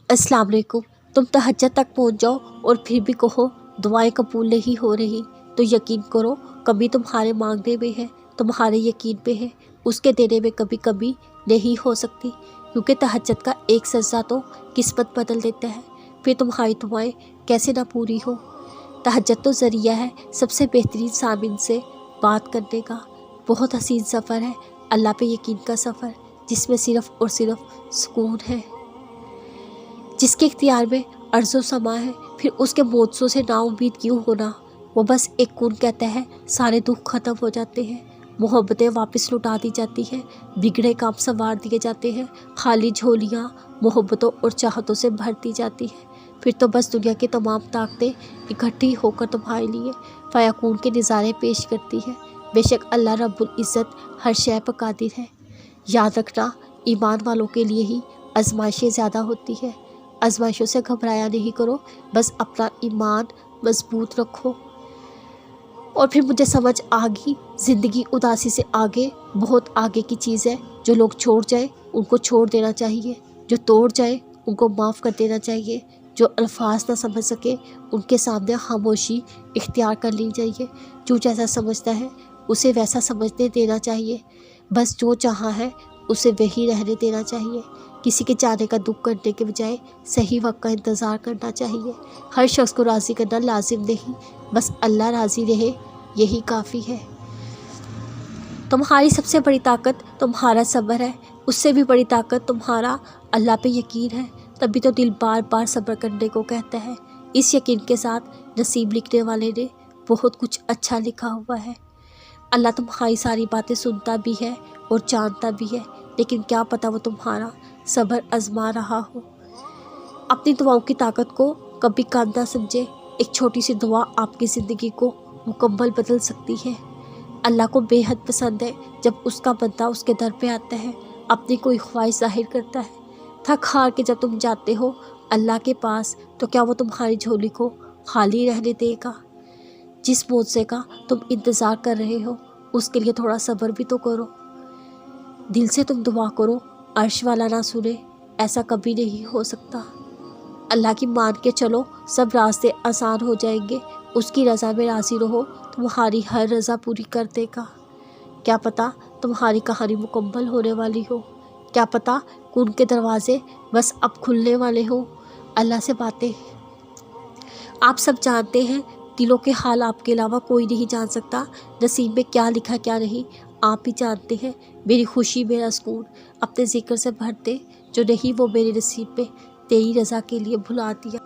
अस्सलाम वालेकुम। तुम तहज्जुद तक पहुंच जाओ और फिर भी कहो दुआएं कबूल नहीं हो रही, तो यकीन करो कभी तुम्हारे मांगने में है, तुम्हारे यकीन पे है, उसके देने में कभी कभी नहीं हो सकती। क्योंकि तहज्जुद का एक सजदा तो किस्मत बदल देता है। फिर तुम्हारी दुआएं कैसे ना पूरी हो। तहज्जुद तो ज़रिया है सबसे बेहतरीन सामिन से बात करने का। बहुत हसीन सफ़र है अल्लाह पे यकीन का सफ़र, जिसमें सिर्फ़ और सिर्फ सुकून है। जिसके इख्तियार में अर्ज़ो समा है, फिर उसके मोजों से नाउम्मीद क्यों होना। वो बस एक कून कहता है, सारे दुख ख़त्म हो जाते हैं, मोहब्बतें वापस लौटा दी जाती हैं, बिगड़े काम संवार दिए जाते हैं, खाली झोलियाँ मोहब्बतों और चाहतों से भरती जाती हैं। फिर तो बस दुनिया की तमाम ताकतें इकट्ठी होकर तुम्हारे लिए फ़याकून के नज़ारे पेश करती है। बेशक अल्लाह रब्बुल इज़्ज़त हर शय पर कादिर है। याद रखना, ईमान वालों के लिए ही आजमाइशें ज़्यादा होती है। आजमाइशों से घबराया नहीं करो, बस अपना ईमान मजबूत रखो। और फिर मुझे समझ आ गई, ज़िंदगी उदासी से आगे, बहुत आगे की चीज़ है। जो लोग छोड़ जाए उनको छोड़ देना चाहिए, जो तोड़ जाए उनको माफ़ कर देना चाहिए, जो अल्फाज ना समझ सके उनके सामने खामोशी इख्तियार कर ली चाहिए। जो जैसा समझता है उसे वैसा समझने देना चाहिए। बस जो चाहा है उसे वही रहने देना चाहिए। किसी के जाने का दुख करने के बजाय सही वक्त का इंतज़ार करना चाहिए। हर शख्स को राज़ी करना लाजिम नहीं, बस अल्लाह राज़ी रहे यही काफ़ी है। तुम्हारी सबसे बड़ी ताकत तुम्हारा सब्र है, उससे भी बड़ी ताकत तुम्हारा अल्लाह पे यकीन है। तभी तो दिल बार बार सब्र करने को कहता है। इस यकीन के साथ नसीब लिखने वाले ने बहुत कुछ अच्छा लिखा हुआ है। अल्लाह तुम्हारी सारी बातें सुनता भी है और जानता भी है, लेकिन क्या पता वो तुम्हारा सब्र आजमा रहा हो। अपनी दुआओं की ताकत को कभी कम ना समझे। एक छोटी सी दुआ आपकी ज़िंदगी को मुकम्मल बदल सकती है। अल्लाह को बेहद पसंद है जब उसका बंदा उसके दर पे आता है, अपनी कोई ख्वाहिश जाहिर करता है। थक हार के जब तुम जाते हो अल्लाह के पास, तो क्या वो तुम्हारी झोली को खाली रहने देगा। जिस मौजे का तुम इंतज़ार कर रहे हो उसके लिए थोड़ा सब्र भी तो करो। दिल से तुम दुआ करो, अर्श वाला ना सुने, ऐसा कभी नहीं हो सकता। अल्लाह की मान के चलो, सब रास्ते आसान हो जाएंगे। उसकी रज़ा में राज़ी रहो, तुम्हारी हर रज़ा पूरी कर देगा। क्या पता तुम्हारी कहानी मुकम्मल होने वाली हो, क्या पता कून के दरवाजे बस अब खुलने वाले हो। अल्लाह से बातें आप सब जानते हैं, दिलों के हाल आपके अलावा कोई नहीं जान सकता। नसीब में क्या लिखा क्या नहीं आप ही जानते हैं। मेरी खुशी मेरा सुकून अपने ज़िक्र से भर दे, जो नहीं वो मेरे नसीब में तेरी रज़ा के लिए भुला दिया।